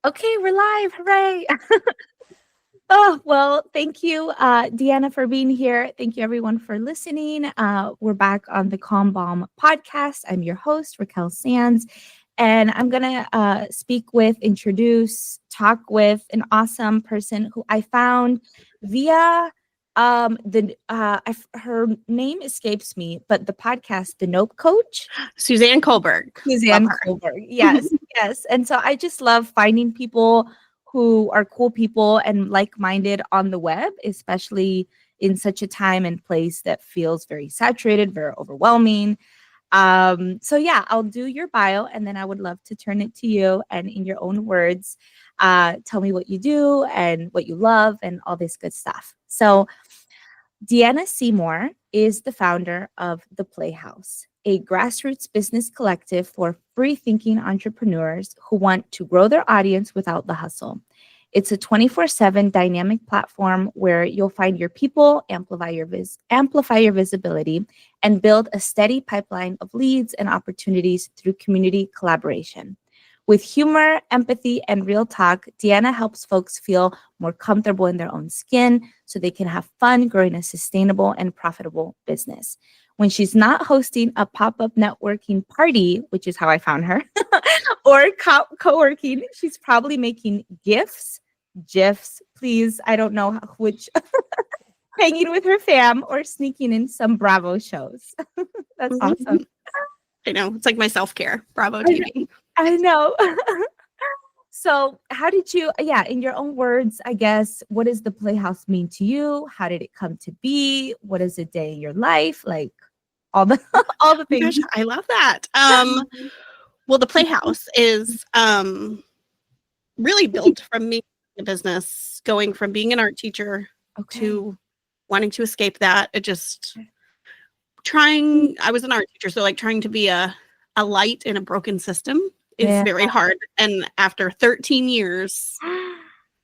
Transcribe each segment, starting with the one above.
Okay, we're live. Hooray. Oh, well, thank you, Deanna, for being here. Thank you, everyone, for listening. We're back on the Calm Balm podcast. I'm your host, Raquel Sands, and I'm going to talk with an awesome person who I found via her name escapes me, but the podcast, The Nope Coach. Suzanne Kohlberg. Suzanne Kohlberg. Yes, yes. And so I just love finding people who are cool people and like-minded on the web, especially in such a time and place that feels very saturated, very overwhelming. So yeah, I'll do your bio and then I would love to turn it to you and in your own words, tell me what you do and what you love and all this good stuff. So Deanna Seymour is the founder of The Playhouse, a grassroots business collective for free-thinking entrepreneurs who want to grow their audience without the hustle. It's a 24/7 dynamic platform where you'll find your people, amplify your visibility, and build a steady pipeline of leads and opportunities through community collaboration. With humor, empathy, and real talk, Deanna helps folks feel more comfortable in their own skin so they can have fun growing a sustainable and profitable business. When she's not hosting a pop-up networking party, which is how I found her, or co-working, she's probably making GIFs, please, I don't know which, hanging with her fam or sneaking in some Bravo shows. That's awesome. I know, it's like my self-care, Bravo TV. I know. So how did you, in your own words, I guess, what does the Playhouse mean to you? How did it come to be? What is a day in your life? Like all the things. Gosh, I love that. Well, the Playhouse is really built from me in business, going from being an art teacher to wanting to escape that. I was an art teacher, so like trying to be a light in a broken system is very hard. And after 13 years,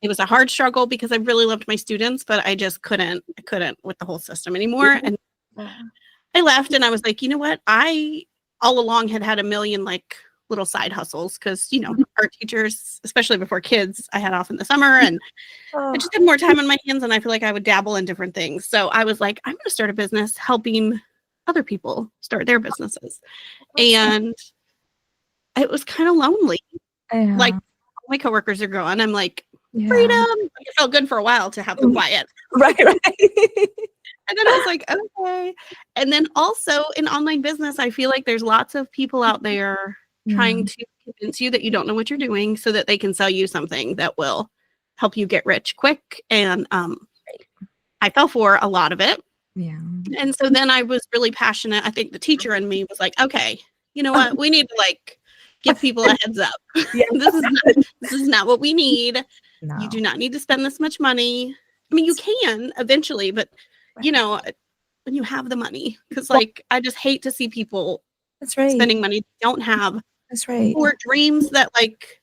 it was a hard struggle because I really loved my students, but I just couldn't with the whole system anymore. And I left and I was like, you know what? I all along had a million like little side hustles because, art teachers, especially before kids, I had off in the summer and I just had more time on my hands and I feel like I would dabble in different things. So I was like, I'm going to start a business helping other people start their businesses. And it was kind of lonely. Like my coworkers are growing. I'm like, freedom. It felt good for a while to have the quiet. Right. And then I was like, okay. And then also in online business, I feel like there's lots of people out there trying to convince you that you don't know what you're doing so that they can sell you something that will help you get rich quick. And I fell for a lot of it. Yeah. And so then I was really passionate. I think the teacher in me was like, okay, you know what? We need to like give people a heads up. This is not what we need. No. You do not need to spend this much money. I mean, you can eventually, but when you have the money, because like, I just hate to see people spending money they don't have. That's right. Or dreams that like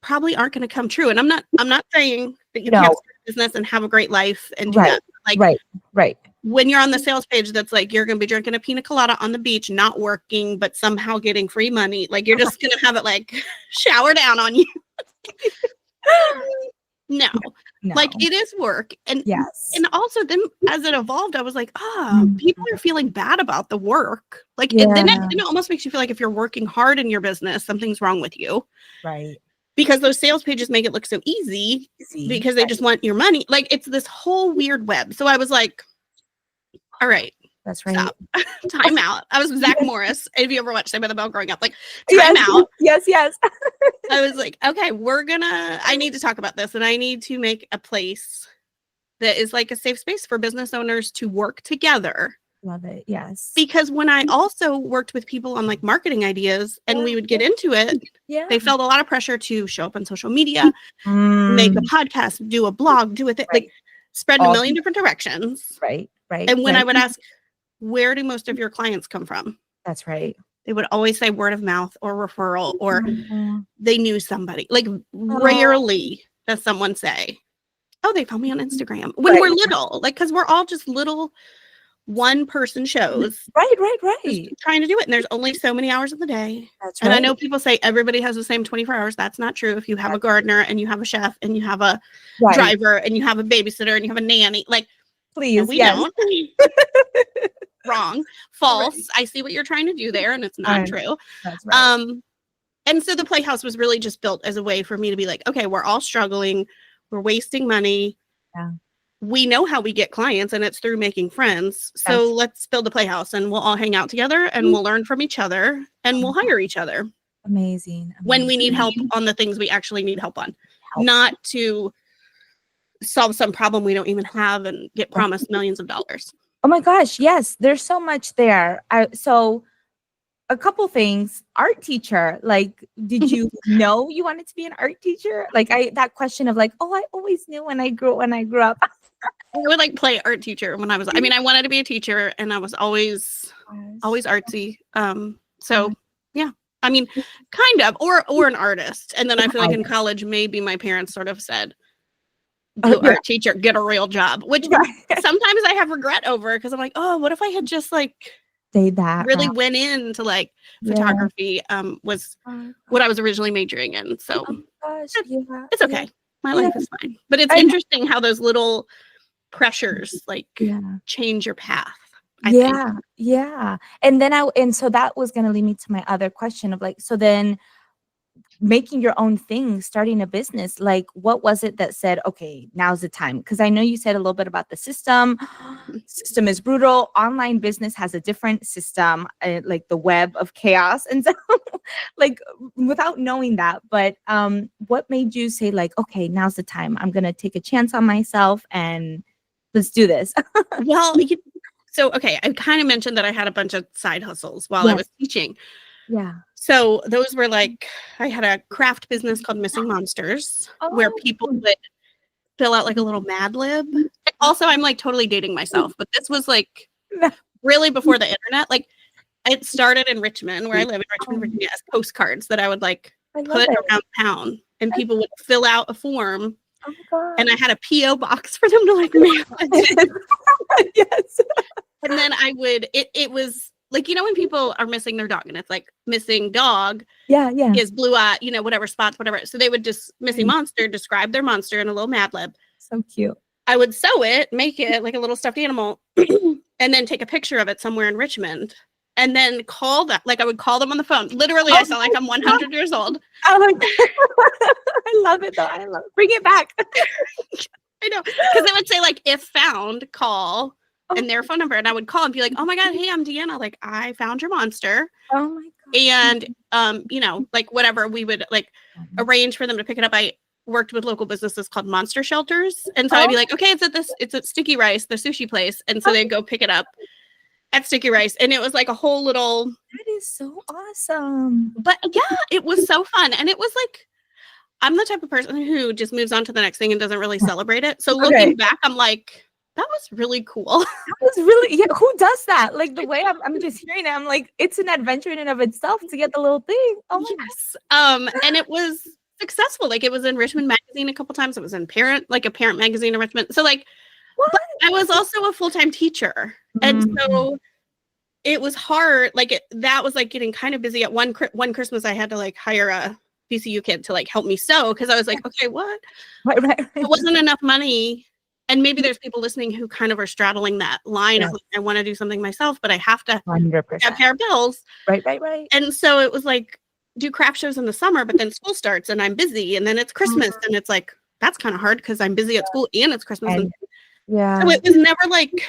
probably aren't going to come true. And I'm not saying that you can't start a business and have a great life and do that. Like, right. When you're on the sales page, that's like, you're going to be drinking a pina colada on the beach, not working, but somehow getting free money. Like you're just going to have it like shower down on you. No, like it is work. And and also then as it evolved, I was like, people are feeling bad about the work. Like then it almost makes you feel like if you're working hard in your business, something's wrong with you. Right. Because those sales pages make it look so easy because they just want your money. Like it's this whole weird web. So I was like, all right. That's right. Stop. Time out. I was Zach Morris. If you ever watched Saved by the Bell growing up, like time out. Yes. I was like, okay, I need to talk about this and I need to make a place that is like a safe space for business owners to work together. Love it. Yes. Because when I also worked with people on like marketing ideas and we would get into it, they felt a lot of pressure to show up on social media, make a podcast, do a blog, do a thing, like spread in a million different directions. Right. And when I would ask, where do most of your clients come from? That's right. They would always say word of mouth or referral or they knew somebody. Like rarely does someone say, oh, they found me on Instagram when we're little, like, because we're all just little one-person shows Right, just right. trying to do it. And there's only so many hours of the day. That's And I right. know people say everybody has the same 24 hours. That's not true. If you have a gardener and you have a chef and you have a Right. driver and you have a babysitter and you have a nanny, like, no, Please, we yes. don't. Wrong. False. I see what you're trying to do there, and it's not true. That's right. And so the Playhouse was really just built as a way for me to be like, okay, we're all struggling. We're wasting money. Yeah. We know how we get clients, and it's through making friends. So Yes. let's build a Playhouse, and we'll all hang out together, and we'll learn from each other, and we'll hire each other Amazing. when we need help Amazing. on the things we actually need help on, Help. not to solve some problem we don't even have and get promised millions of dollars. Oh my gosh, yes, there's so much there. So a couple things. Art teacher, like, did you know you wanted to be an art teacher? Like, that question of like, oh, I always knew when I grew up. I would like play art teacher when I was, I mean, I wanted to be a teacher, and I was always artsy. So yeah, I mean, kind of, or an artist. And then I feel like in college, maybe my parents sort of said, art teacher, get a real job, which sometimes I have regret over, because I'm like, oh, what if I had just like say that really went into like photography, was what I was originally majoring in. So it's okay. My life is fine. But it's interesting how those little pressures like change your path. I think. Yeah. And so that was going to lead me to my other question of like, so then making your own thing, starting a business, like what was it that said, okay, now's the time? Because I know you said a little bit about the system. System is brutal. Online business has a different system, like the web of chaos. And so like without knowing that, but what made you say like, okay, now's the time. I'm going to take a chance on myself and let's do this. Well, so, okay, I kind of mentioned that I had a bunch of side hustles while I was teaching. Yeah. So those were like, I had a craft business called Missing Monsters, where people would fill out like a little Mad Lib. Also, I'm like totally dating myself, but this was like really before the internet. Like it started in Richmond, where I live in Richmond, Virginia, as postcards that I would like put around town, and people would fill out a form. Oh my God. And I had a P.O. box for them to like mail it. Yes. And then I would, it was like, you know, when people are missing their dog and it's like missing dog. Yeah. Is blue eye, you know, whatever spots, whatever. So they would just missing monster, describe their monster in a little Mad Lib. So cute. I would sew it, make it like a little stuffed animal, and then take a picture of it somewhere in Richmond. And then call that, like I would call them on the phone. Literally, I sound like I'm 100 years old. I love it though. I love it. Bring it back. I know. Because it would say like, if found, call, and their phone number. And I would call and be like, oh my God, hey, I'm Deanna. Like, I found your monster. Oh my God. And, you know, like whatever, we would like arrange for them to pick it up. I worked with local businesses called monster shelters. And so I'd be like, okay, it's at Sticky Rice, the sushi place. And so they'd go pick it up at Sticky Rice. And it was like a whole little. That is so awesome. But yeah, it was so fun. And it was like, I'm the type of person who just moves on to the next thing and doesn't really celebrate it. So looking back, I'm like, that was really cool. That was really, who does that? Like the way I'm just hearing it, I'm like, it's an adventure in and of itself to get the little thing. Oh yes. And it was successful. Like it was in Richmond Magazine a couple times. It was in a parent magazine in Richmond. So like, but I was also a full-time teacher. And so it was hard. Like that was like getting kind of busy. At one Christmas, I had to like hire a VCU kid to like help me sew, because I was like, okay, what? Right. It wasn't enough money. And maybe there's people listening who kind of are straddling that line of like, I want to do something myself, but I have to 100%. pay our bills. Right. And so it was like, do craft shows in the summer, but then school starts and I'm busy, and then it's Christmas, and it's like, that's kind of hard because I'm busy at school and it's Christmas. So it was never like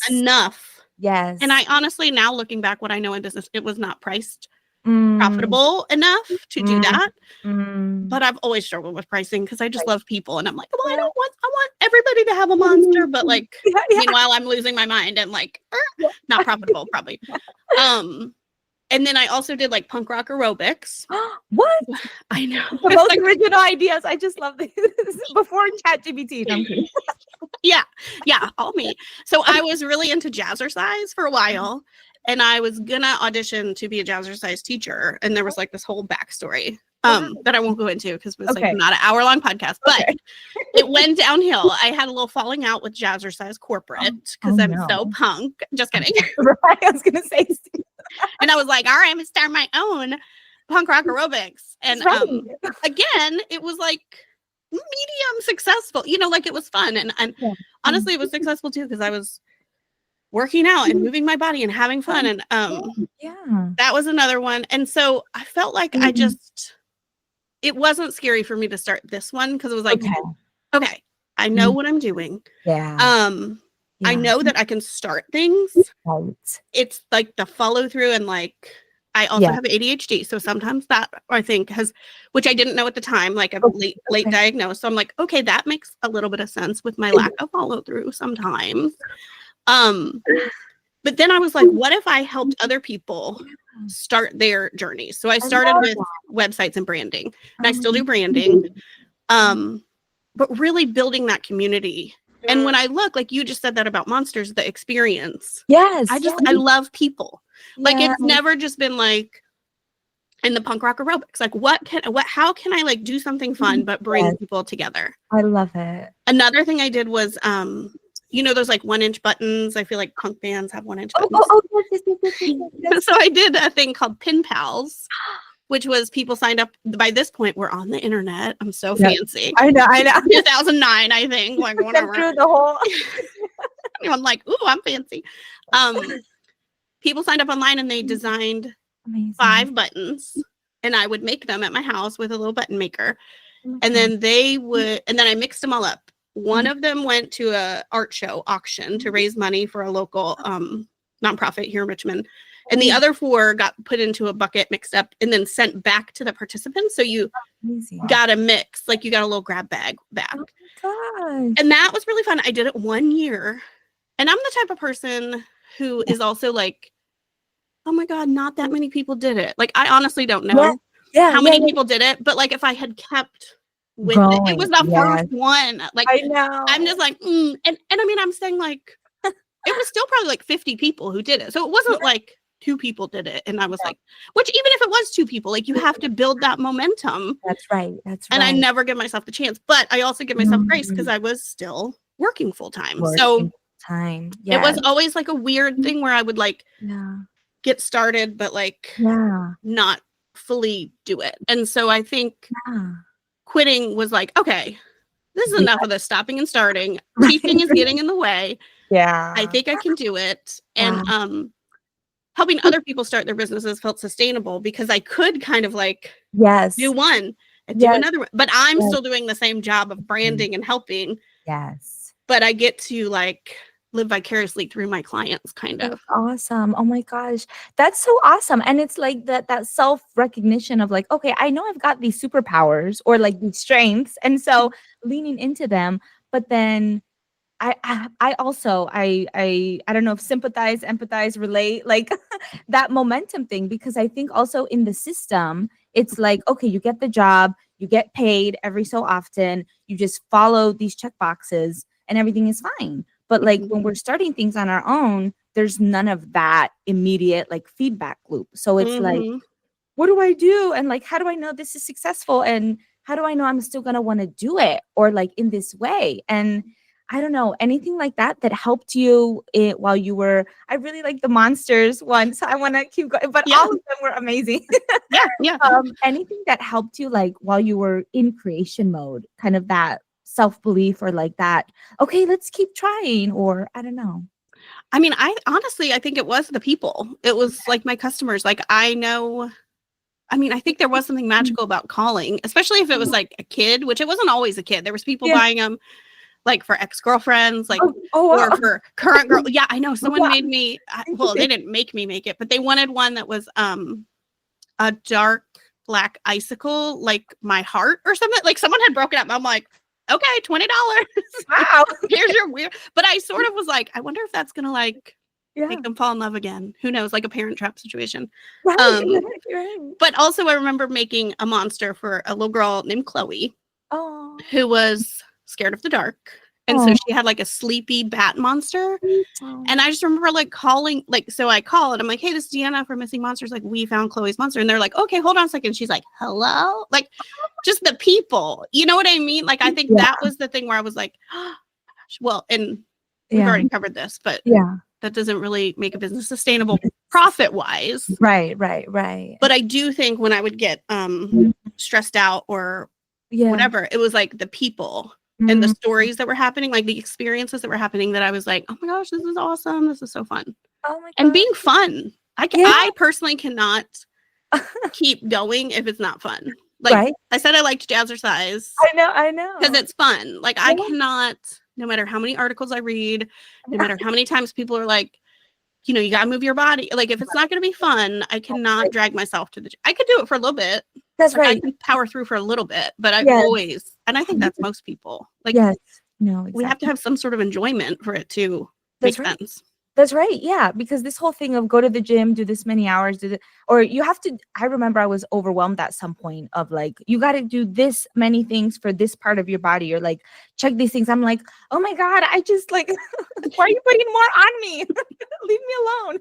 enough. Yes. And I honestly, now looking back, what I know in business, it was not priced profitable enough to do that. But I've always struggled with pricing because I just love people, and I'm like, well, I want everybody to have a monster, but like meanwhile I'm losing my mind and like not profitable probably. And then I also did like punk rock aerobics. What? I know. The most original ideas. I just love this. Before ChatGPT. Yeah, all me. So I was really into jazzercise for a while, and I was gonna audition to be a jazzercise teacher, and there was like this whole backstory. that I won't go into because it was Okay. like not an hour-long podcast, but Okay. it went downhill. I had a little falling out with Jazzercise Corporate because I'm so no. punk. Just kidding. Right. I was gonna say. And I was like, all right, I'm gonna start my own punk rock aerobics. And Right. again, it was like medium successful, you know, like it was fun. And Yeah. honestly, it was successful too because I was working out and moving my body and having fun. And Yeah. that was another one. And so I felt like it wasn't scary for me to start this one because it was like, okay, I know what I'm doing. Yeah. I know that I can start things. Right. It's like the follow through and like I also have ADHD. So sometimes that I think which I didn't know at the time, like I'm late diagnosed. So I'm like, okay, that makes a little bit of sense with my lack of follow through sometimes. But then I was like, what if I helped other people start their journeys? So I started with websites and branding, and I still do branding. But really building that community. And when I look, like you just said that about Monsters, the experience. Yes. I love people. Like it's never just been like in the punk rock aerobics. Like how can I like do something fun but bring people together? I love it. Another thing I did was you know those like 1-inch buttons. I feel like punk bands have 1-inch buttons. Yes. So I did a thing called Pin Pals, which was people signed up. By this point, we're on the internet. I'm so fancy. I know. 2009, I think. Like whatever. Through the whole. I'm like, ooh, I'm fancy. People signed up online and they designed 5 buttons, and I would make them at my house with a little button maker, and then I mixed them all up. One of them went to a art show auction to raise money for a local nonprofit here in Richmond. And the other 4 got put into a bucket, mixed up, and then sent back to the participants. So you got a mix, like you got a little grab bag back. Oh, and that was really fun. I did it 1 year. And I'm the type of person who is also like, oh my God, not that many people did it. Like, I honestly don't know how many people did it. But like, if I had kept with it was the first one. Like, I know. I'm just like, and I mean, I'm saying like, it was still probably like 50 people who did it. So it wasn't like 2 people did it. And I was like, which even if it was 2 people, like you have to build that momentum. That's right. And I never give myself the chance, but I also give myself grace because I was still working full time. So it was always like a weird thing where I would like get started, but like not fully do it. And so I think quitting was like, okay, this is enough of this stopping and starting. Teaching is getting in the way. I think I can do it. And helping other people start their businesses felt sustainable because I could kind of like do one and do another one. But I'm still doing the same job of branding and helping. But I get to like live vicariously through my clients, kind of. That's awesome. Oh my gosh. That's so awesome. And it's like that self-recognition of like, okay, I know I've got these superpowers or like these strengths. And so leaning into them, but then I also I don't know if sympathize, empathize, relate, like that momentum thing, because I think also in the system, it's like, okay, you get the job, you get paid every so often, you just follow these check boxes and everything is fine. But like when we're starting things on our own, there's none of that immediate like feedback loop. So it's like, what do I do? And like, how do I know this is successful? And how do I know I'm still going to want to do it or like in this way? And I don't know, anything like that helped you while you were, I really like the Monsters one. So I want to keep going, but all of them were amazing. Anything that helped you like while you were in creation mode, kind of that self-belief or like that, okay, let's keep trying, or I don't know. I mean, I think it was the people. It was like my customers. Like I think there was something magical about calling, especially if it was like a kid, which it wasn't always a kid. There was people buying them like for ex-girlfriends, like or for current girl. Yeah, I know. Someone made me, well, they didn't make me make it, but they wanted one that was a dark black icicle, like my heart or something. Like someone had broken up. I'm like, okay, $20. Wow. Here's your weird. But I sort of was like, I wonder if that's gonna like make them fall in love again. Who knows? Like a Parent Trap situation. Right. But also I remember making a monster for a little girl named Chloe, who was scared of the dark And so she had like a sleepy bat monster. And I just remember like calling, like, so I call and I'm like, hey, this is Deanna from Missing Monsters. Like, we found Chloe's monster. And they're like, okay, hold on a second. She's like, hello? Like, just the people. You know what I mean? Like, I think that was the thing where I was like, oh, gosh. Well, and we've already covered this, but that doesn't really make a business sustainable profit-wise. Right. But I do think when I would get stressed out or whatever, it was like the people and the stories that were happening, like the experiences that were happening, that I was like, oh my gosh, this is awesome. This is so fun. Oh my gosh. And being fun. I personally cannot keep going if it's not fun. Like I said, I liked jazzercise. I know. Because it's fun. Like I cannot, no matter how many articles I read, no matter how many times people are like, you know, you got to move your body. Like if it's not going to be fun, I cannot drag myself to the gym. I could do it for a little bit. That's like, right. I can power through for a little bit, but I always, and I think that's most people. Like, no, exactly. We have to have some sort of enjoyment for it to make sense. That's right. Yeah. Because this whole thing of go to the gym, do this many hours, or you have to, I remember I was overwhelmed at some point of like, you got to do this many things for this part of your body, or like, check these things. I'm like, oh my God, I just like, why are you putting more on me? Leave me alone.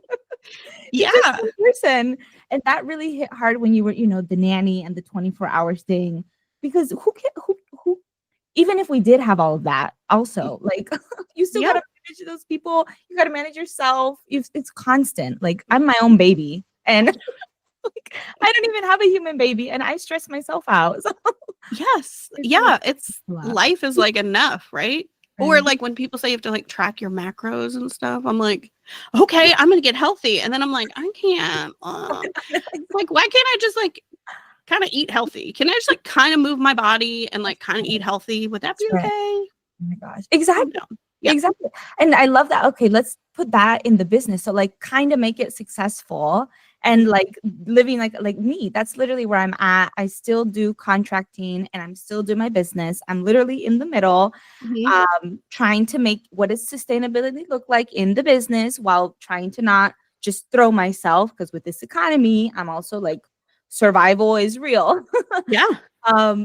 Yeah. Person. And that really hit hard when you were, you know, the nanny and the 24-hour thing, because who even if we did have all of that also, like you still got to manage those people. You got to manage yourself. It's constant. Like I'm my own baby, and like, I don't even have a human baby, and I stress myself out. So. Yes. It's life is like enough, right? Or like when people say you have to like track your macros and stuff, I'm like, okay, I'm going to get healthy. And then I'm like, I can't. Like, why can't I just like kind of eat healthy? Can I just like kind of move my body and like kind of eat healthy? Would that be okay? Oh my gosh. Exactly. Yeah. Exactly. And I love that. Okay, let's put that in the business. So like kind of make it successful and like living like me. That's literally where I'm at. I still do contracting and I'm still doing my business. I'm literally in the middle, trying to make what does sustainability look like in the business while trying to not just throw myself, because with this economy, I'm also like survival is real.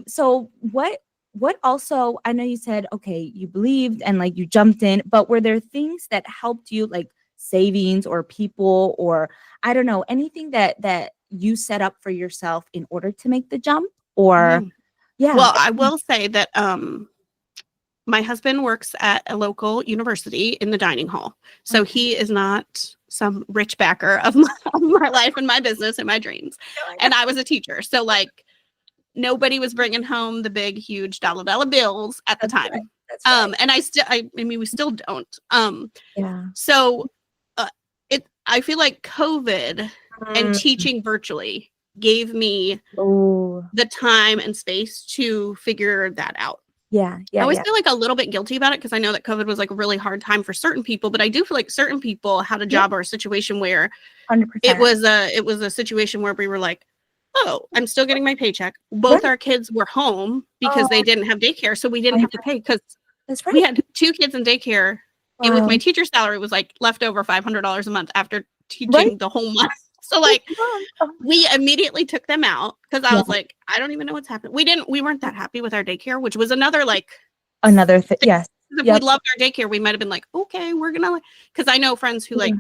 So what also, I know you said, okay, you believed and like you jumped in, but were there things that helped you, like savings or people, or I don't know, anything that you set up for yourself in order to make the jump? Or well, I will say that my husband works at a local university in the dining hall, so he is not some rich backer of my life and my business and my dreams. And I was a teacher, so like nobody was bringing home the big huge dollar bills at the time. And I mean we still don't. So I feel like COVID and teaching virtually gave me the time and space to figure that out. I always feel like a little bit guilty about it, because I know that COVID was like a really hard time for certain people, but I do feel like certain people had a job or a situation where 100%. it was a situation where we were like, oh, I'm still getting my paycheck. Both our kids were home because they didn't have daycare, so we didn't have to pay, because we had 2 kids in daycare. And with my teacher salary, it was like left over $500 a month after teaching the whole month. So like we immediately took them out, because I was like, I don't even know what's happening. We weren't that happy with our daycare, which was another thing. Yes. If we loved our daycare, we might have been like, okay, we're gonna because I know friends who like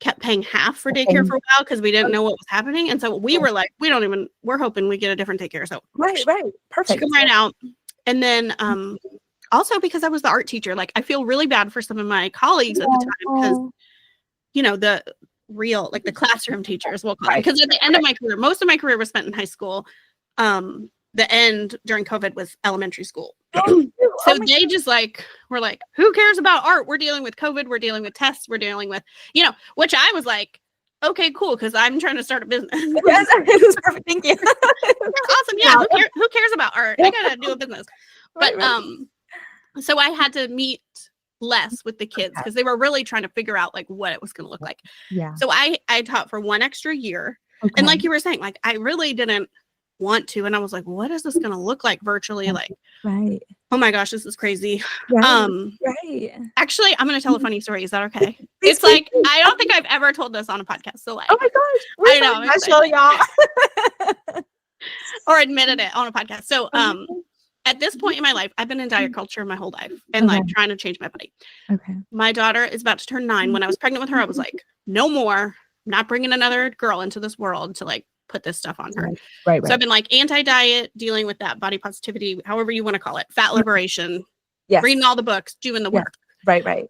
kept paying half for daycare for a while because we didn't know what was happening. And so we were like, we're hoping we get a different daycare. So perfect. Took them right out. And then also because I was the art teacher, like I feel really bad for some of my colleagues at the time, because you know, the real, like the classroom teachers, we'll call it. Because at the end of my career, most of my career was spent in high school. The end during COVID was elementary school. So they just like, were like, who cares about art? We're dealing with COVID. We're dealing with tests. We're dealing with, you know, which I was like, okay, cool. Because I'm trying to start a business. Yes, it was perfect. Thank you. Awesome. Yeah. Who cares about art? I got to do a business. But so I had to meet less with the kids because they were really trying to figure out like what it was going to look like. So I taught for 1 extra year. And like you were saying, like I really didn't want to, and I was like, what is this going to look like virtually? Like, oh my gosh, this is crazy. Actually, I'm going to tell a funny story. Is that okay? It's like, I don't think I've ever told this on a podcast. So like, oh my gosh, I know, special, y'all. or admitted it on a podcast. So at this point in my life, I've been in diet culture my whole life and like trying to change my body. Okay. My daughter is about to turn 9. When I was pregnant with her, I was like, no more. I'm not bringing another girl into this world to like put this stuff on her. Right. So I've been like anti-diet, dealing with that body positivity, however you want to call it, fat liberation, reading all the books, doing the work. Right.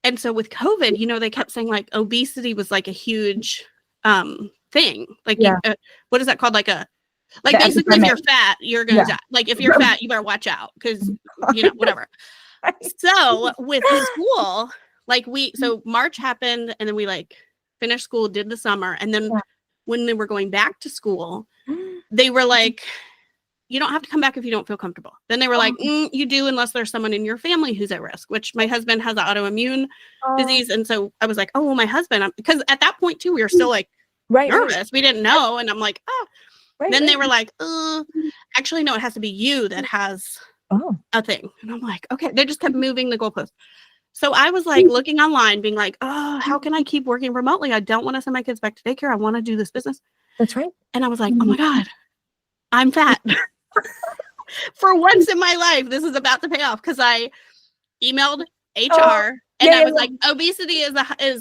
And so with COVID, you know, they kept saying like obesity was like a huge thing. Like, what is that called? Like basically if you're fat, you're going to die. Like if you're fat, you better watch out because, you know, whatever. So with school, like so March happened and then we like finished school, did the summer. And then when they were going back to school, they were like, you don't have to come back if you don't feel comfortable. Then they were like, you do unless there's someone in your family who's at risk, which my husband has an autoimmune disease. And so I was like, oh, well, my husband, because at that point too, we were still like nervous. We didn't know. And I'm like, then they were like, actually, no, it has to be you that has a thing. And I'm like, okay, they just kept moving the goalpost. So I was like looking online being like, oh, how can I keep working remotely? I don't want to send my kids back to daycare. I want to do this business. That's right. And I was like, oh my God, I'm fat. For once in my life, this is about to pay off because I emailed HR and I was like, obesity is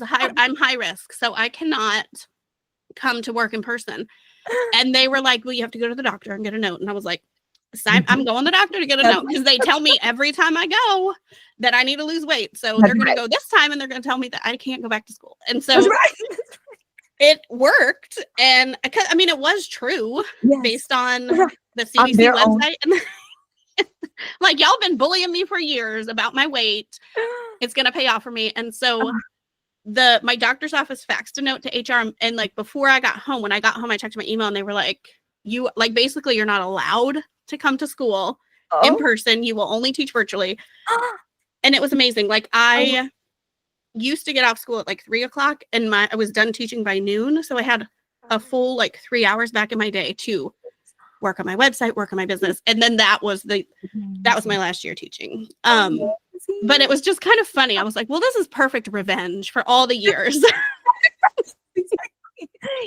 high. I'm high risk, so I cannot come to work in person. And they were like, well, you have to go to the doctor and get a note. And I was like, I'm going to the doctor to get a note because they tell me every time I go that I need to lose weight. So they're going to go this time and they're going to tell me that I can't go back to school. And so it worked. And I mean, it was true based on the CDC website. And like, y'all been bullying me for years about my weight. It's going to pay off for me. And so my doctor's office faxed a note to HR. And like, before I got home, when I got home, I checked my email and they were like, basically you're not allowed to come to school in person. You will only teach virtually. And it was amazing. Like I used to get off school at like 3:00 and I was done teaching by noon. So I had a full like 3 hours back in my day to work on my website, work on my business. And then that was my last year teaching. But it was just kind of funny. I was like, well, this is perfect revenge for all the years.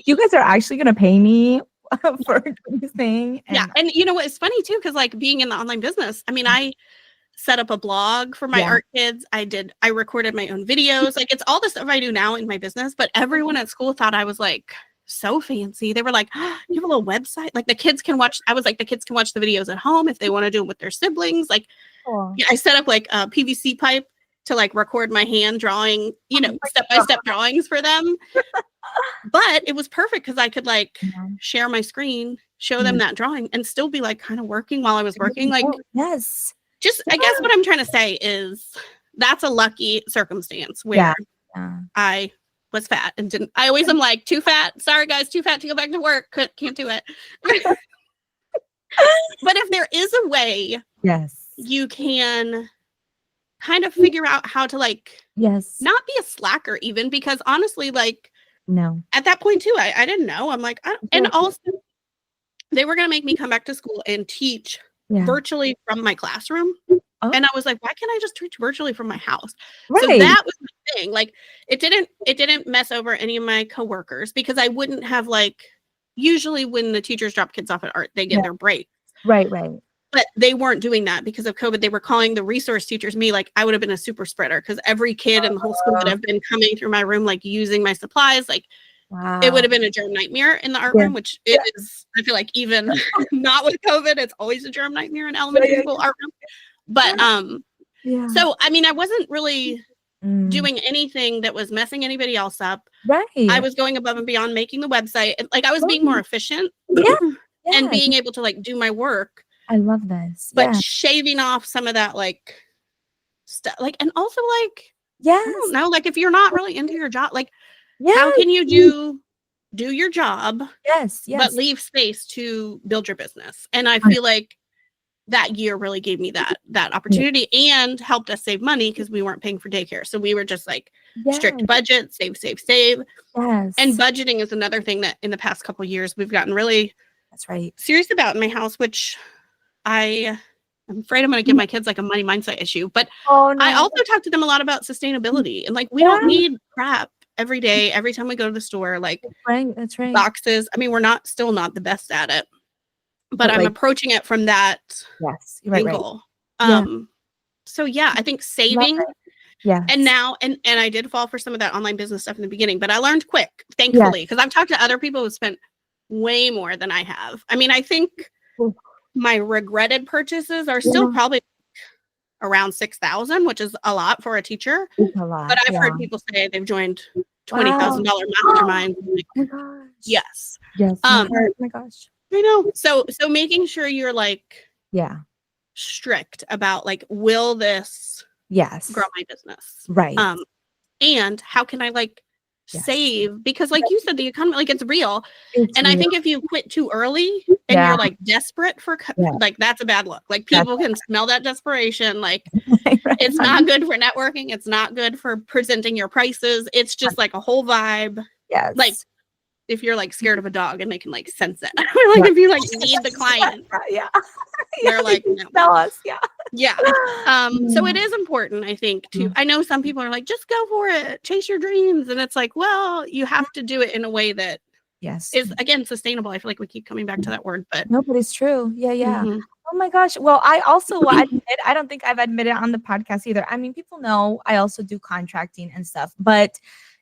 You guys are actually going to pay me for this thing. And you know what? It's funny too, because like being in the online business, I mean, I set up a blog for my art kids. I recorded my own videos. Like it's all the stuff I do now in my business, but everyone at school thought I was like so fancy. They were like, oh, you have a little website? Like the kids can watch. I was like, the kids can watch the videos at home if they want to do it with their siblings. Like I set up like a PVC pipe to like record my hand drawing, step-by-step drawings for them. But it was perfect because I could like share my screen, show them that drawing and still be like kind of working while I was working. Like, I guess what I'm trying to say is that's a lucky circumstance where I was fat and I always am like, too fat. Sorry guys, too fat to go back to work. Can't do it. But if there is a way, you can kind of figure out how to like, not be a slacker even, because honestly, like, at that point too, I didn't know. I'm like, and also they were going to make me come back to school and teach virtually from my classroom. And I was like, why can't I just teach virtually from my house? So that was the thing. Like it didn't mess over any of my coworkers because I wouldn't have like, usually when the teachers drop kids off at art, they get their break. Right. But they weren't doing that because of COVID. They were calling the resource teachers me like I would have been a super spreader because every kid in the whole school would have been coming through my room, like using my supplies. Like it would have been a germ nightmare in the art room, which it is, I feel like even not with COVID, it's always a germ nightmare in elementary school art room. But so I mean, I wasn't really doing anything that was messing anybody else up. I was going above and beyond making the website. And, like I was being more efficient and being able to like do my work. I love this. But shaving off some of that like stuff, like, and also like, I don't know, like if you're not really into your job, like how can you do your job, but leave space to build your business? And I feel like that year really gave me that opportunity and helped us save money because we weren't paying for daycare. So we were just like strict budget, save. And budgeting is another thing that in the past couple of years we've gotten really serious about in my house, which I'm afraid I'm going to give my kids like a money mindset issue. But I also talk to them a lot about sustainability and like we don't need crap every day, every time we go to the store, like that's right. boxes. I mean, we're still not the best at it. but I'm like, approaching it from that yes, right. angle. Yeah. So yeah, I think Love saving. it. Yes. And now, and I did fall for some of that online business stuff in the beginning, but I learned quick, Yes. thankfully, because I've talked to other people who spent way more than I have. I mean, I think Oof. my regretted purchases are still probably around 6,000, which is a lot for a teacher. It's a lot. But I've heard people say they've joined $20,000 masterminds. Like, Oh my gosh. yes. Yes. Oh my gosh. I know. So making sure you're like Yeah. strict about like, will this Yes. grow my business? Right. And how can I like save? Because like you said, the economy, like it's real. It's and real. I think if you quit too early and you're like desperate for like, that's a bad look. Like people can smell that desperation. Like it's not good for networking. It's not good for presenting your prices. It's just like a whole vibe. Yes. Like if you're like scared of a dog and they can like sense it. Like if you like need the client. Yeah. They're like, no. Tell us. Yeah. Yeah. So it is important, I think, to, I know some people are like, just go for it, chase your dreams. And it's like, well, you have to do it in a way that is, again, sustainable. I feel like we keep coming back to that word, but no, but it's true. Yeah. Oh my gosh. Well, I also admit, I don't think I've admitted on the podcast either. I mean, people know I also do contracting and stuff, but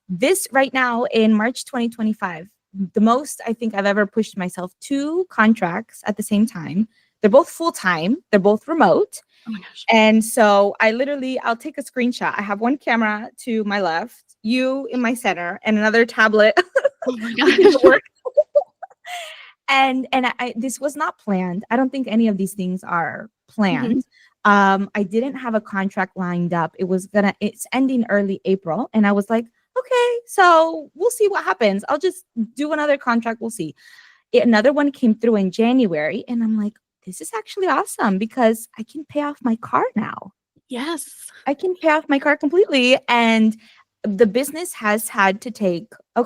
this right now in March 2025, the most I think I've ever pushed myself 2 contracts at the same time. They're both full-time. They're both remote. Oh my gosh. And so I'll take a screenshot. I have one camera to my left, you in my center, and another tablet. Oh my gosh. and this was not planned. I don't think any of these things are planned. I didn't have a contract lined up. It's ending early April. And I was like, okay, so we'll see what happens. I'll just do another contract. We'll see. Another one came through in January. And I'm like, this is actually awesome because I can pay off my car now. Yes. I can pay off my car completely. And the business has had to take, a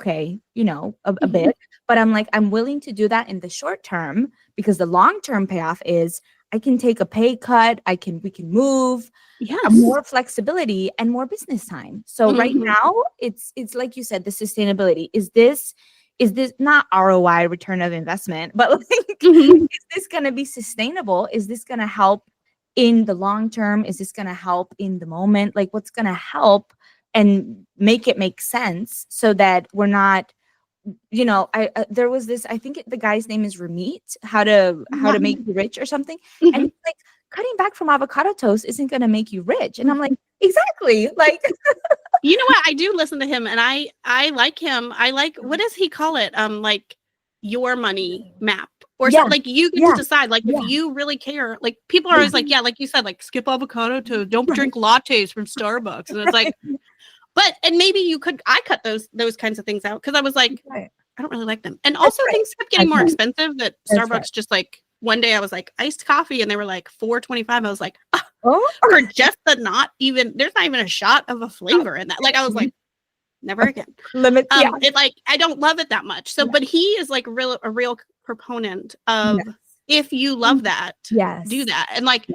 bit, but I'm like, I'm willing to do that in the short term because the long-term payoff is I can take a pay cut. We can move. Yes. More flexibility and more business time. So right now it's like you said, the sustainability. Is this not ROI, return of investment, but like, is this going to be sustainable? Is this going to help in the long term? Is this going to help in the moment? Like what's going to help and make it make sense so that we're not, there was this, I think the guy's name is Ramit, how to make you rich or something. And he's like, cutting back from avocado toast isn't going to make you rich. And I'm like, exactly. Like, you know what? I do listen to him and I like him. I like, what does he call it? Like your money map or something. Like you get to decide, like if you really care, like people are always like, yeah, like you said, like skip avocado toast, don't drink lattes from Starbucks. And it's like, and maybe I cut those kinds of things out. Cause I was like, I don't really like them. And also things kept getting more expensive that Starbucks just like, one day I was like iced coffee and they were like $4.25. I was like, for just there's not even a shot of a flavor in that. Like I was like, never again. Limit. It like I don't love it that much. So, but he is like a real proponent of if you love that, do that. And like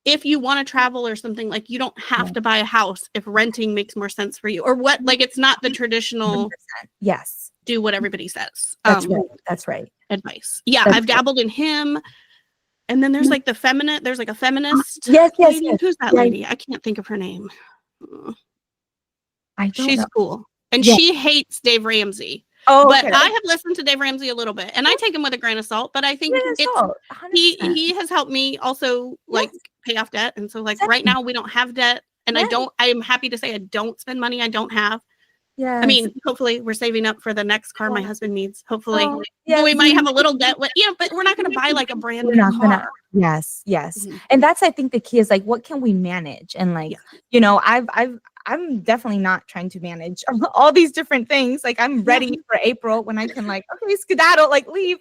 if you want to travel or something, like you don't have to buy a house if renting makes more sense for you or what. Like it's not the traditional. 100%. Do what everybody says. That's right. Advice. Yeah, I've dabbled in him. And then there's like a feminist. Yes. Who's that lady? I can't think of her name. She's know. Cool. And she hates Dave Ramsey. But I have listened to Dave Ramsey a little bit and I take him with a grain of salt, but I think he has helped me also like pay off debt. And so like right now we don't have debt and I am happy to say I don't spend money I don't have. Yeah. I mean, hopefully we're saving up for the next car my husband needs. Hopefully we might have a little debt with, but we're not going to buy like a brand new car. Yes. And that's, I think the key is like, what can we manage? And like, I'm definitely not trying to manage all these different things. Like I'm ready for April when I can like, okay, skedaddle, like leave.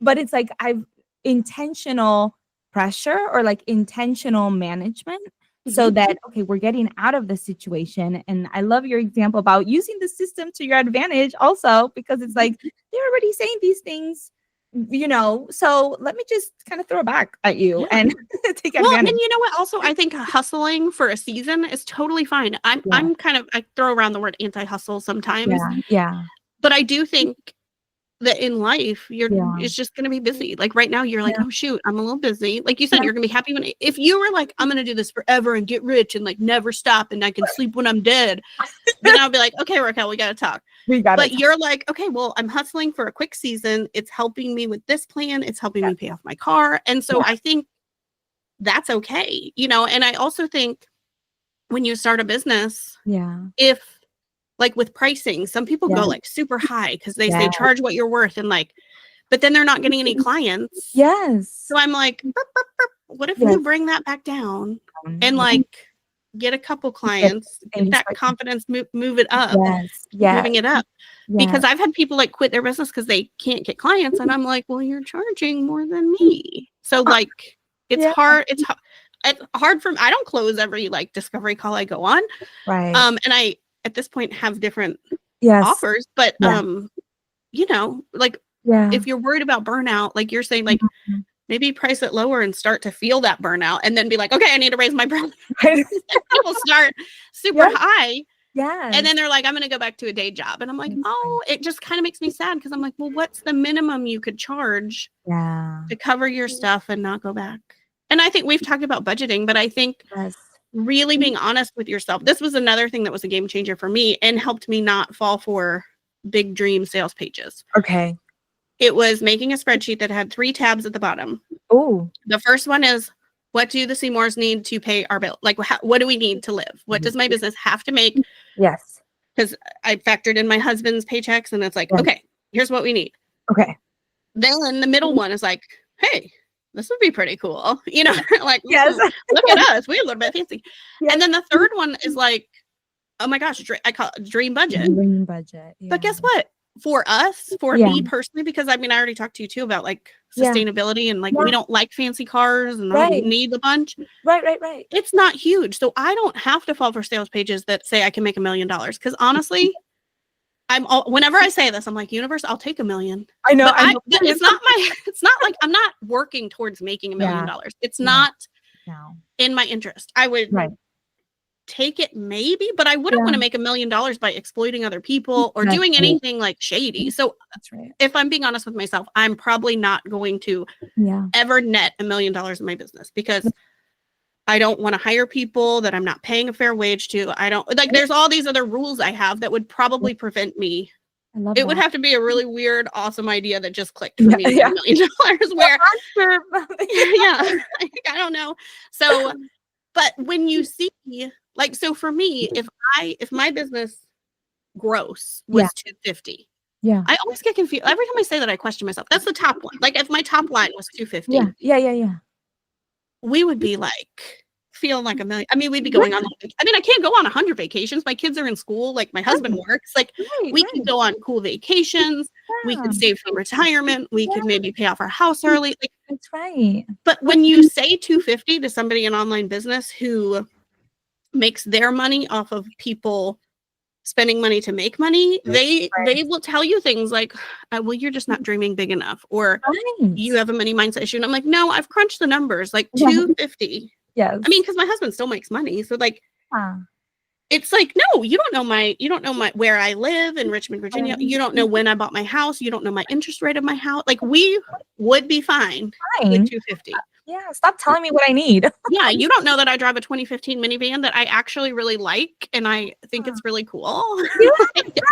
But it's like, I've intentional pressure or like intentional management. So that, okay, we're getting out of the situation. And I love your example about using the system to your advantage also, because it's like, they're already saying these things, so let me just kind of throw it back at you and take advantage. Well, and you know what? Also, I think hustling for a season is totally fine. I'm kind of, I throw around the word anti-hustle sometimes. Yeah. But I do think that in life it's just going to be busy. Like right now you're like, oh shoot, I'm a little busy. Like you said, you're going to be happy if you were like, I'm going to do this forever and get rich and like never stop and I can sleep when I'm dead. Then I'll be like, okay, Raquel, we got to talk. But you're like, okay, well, I'm hustling for a quick season. It's helping me with this plan. It's helping me pay off my car. And so I think that's okay, you know. And I also think when you start a business, if like with pricing, some people go like super high because they say charge what you're worth and like, but then they're not getting any clients. So I'm like, burp, burp, burp. What if you bring that back down and like get a couple clients, get that confidence, move it up, moving it up. Because I've had people like quit their business because they can't get clients. And I'm like, well, you're charging more than me. So like, it's hard. It's hard for me. I don't close every like discovery call I go on. And I, at this point, have different offers, but you know, like if you're worried about burnout, like you're saying, like maybe price it lower and start to feel that burnout and then be like, okay, I need to raise my price. People start super high. And then they're like, I'm going to go back to a day job. And I'm like, oh, it just kind of makes me sad. Cause I'm like, well, what's the minimum you could charge to cover your stuff and not go back? And I think we've talked about budgeting, but I think really being honest with yourself. This was another thing that was a game changer for me and helped me not fall for big dream sales pages. It was making a spreadsheet that had 3 tabs at the bottom. The first one is, what do the Seymours need to pay our bill? Like, what do we need to live? What does my business have to make? Because I factored in my husband's paychecks and it's like, okay, here's what we need. Then the middle one is like, hey, this would be pretty cool. You know, like, look at us. We're a little bit fancy. And then the third one is like, oh my gosh, I call it dream budget. But guess what? For us, for me personally, because I mean, I already talked to you too about like sustainability and like we don't like fancy cars and don't need a bunch. It's not huge. So I don't have to fall for sales pages that say I can make $1 million. Because honestly, whenever I say this, I'm like, universe, I'll take $1 million. I know. It's not like I'm not working towards making $1 million. It's not in my interest. I would take it maybe, but I wouldn't want to make $1 million by exploiting other people or doing anything like shady. So if I'm being honest with myself, I'm probably not going to ever net $1 million in my business because I don't want to hire people that I'm not paying a fair wage to. I don't like, there's all these other rules I have that would probably prevent me. It would have to be a really weird, awesome idea that just clicked for me to get $1 million where, I don't know. So, but when you see, like, so for me, if my business gross was 250, I always get confused. Every time I say that, I question myself. That's the top one. Like if my top line was 250, we would be like feeling like $1 million. I mean, we'd be going on. I mean, I can't go on 100 vacations. My kids are in school. Like my husband works. Like we could go on cool vacations. We could save for retirement. We could maybe pay off our house early. Like, that's right. But when you say 250 to somebody in online business who makes their money off of people spending money to make money, they will tell you things like, well, you're just not dreaming big enough, or you have a money mindset issue. And I'm like, no, I've crunched the numbers, like 250. I mean, because my husband still makes money. So like, it's like, no, you don't know where I live in Richmond, Virginia. You don't know when I bought my house. You don't know my interest rate of my house. Like we would be fine with 250. Stop telling me what I need. You don't know that I drive a 2015 minivan that I actually really like and I think it's really cool.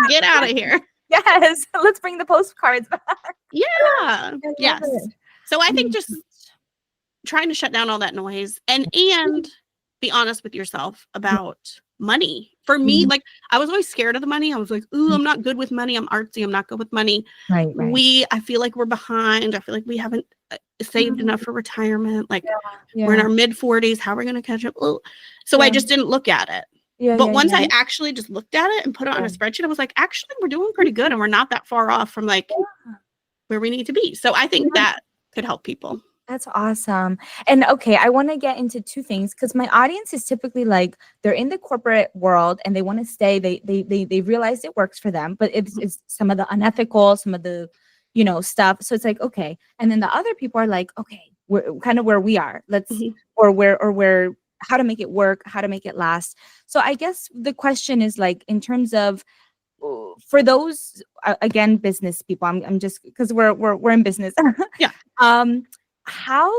Get out of here. Yes, let's bring the postcards back. Yes. So I think just trying to shut down all that noise and be honest with yourself about money. For me, like I was always scared of the money. I was like, ooh, I'm not good with money. I'm artsy. I'm not good with money. I feel like we're behind. I feel like we haven't saved enough for retirement. Like we're in our mid 40s. How are we going to catch up? So I just didn't look at it. But once I actually just looked at it and put it on a spreadsheet, I was like, actually, we're doing pretty good. And we're not that far off from like where we need to be. So I think that could help people. That's awesome. And okay, I want to get into two things because my audience is typically like they're in the corporate world and they want to stay. They realize it works for them, but it's some of the unethical, some of the stuff. So it's like, okay. And then the other people are like, okay, we're kind of where we are. Let's or where how to make it work, how to make it last. So I guess the question is like in terms of for those again business people, I'm just because we're in business. Yeah. How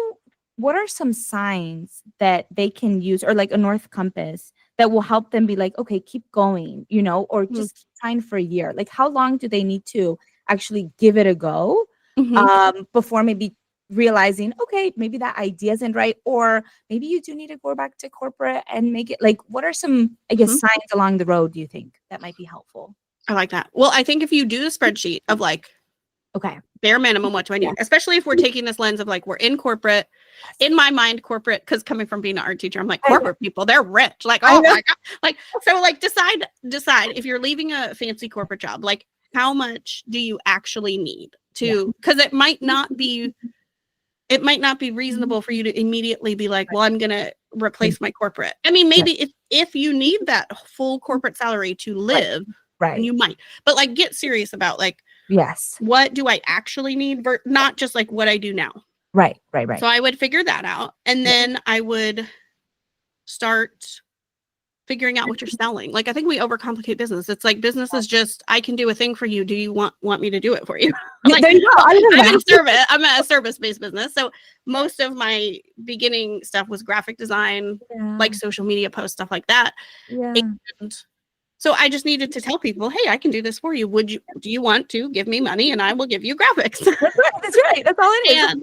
what are some signs that they can use, or like a North Compass that will help them be like, okay, keep going, or just keep trying for a year? Like, how long do they need to actually give it a go before maybe realizing, okay, maybe that idea isn't right, or maybe you do need to go back to corporate and make it like, what are some, I guess, signs along the road, do you think that might be helpful? I like that. Well, I think if you do the spreadsheet of like, okay, bare minimum, what do I need? Especially if we're taking this lens of like, we're in corporate, in my mind, corporate, because coming from being an art teacher, I'm like, corporate people, they're rich. Like, oh my God. Like, so like decide if you're leaving a fancy corporate job, like how much do you actually need to, because it might not be reasonable for you to immediately be like, well, I'm going to replace my corporate. I mean, maybe if you need that full corporate salary to live, right, you might, but like get serious about like, yes, what do I actually need? Not just like what I do now. Right. So I would figure that out. And then I would start figuring out what you're selling. Like, I think we overcomplicate business. It's like, business is just, I can do a thing for you. Do you want me to do it for you? Like, there you go. I'm in service. I'm a service-based business. So most of my beginning stuff was graphic design, like social media posts, stuff like that. Yeah. And so I just needed to tell people, hey, I can do this for you. Do you want to give me money and I will give you graphics? That's right. That's all it is. And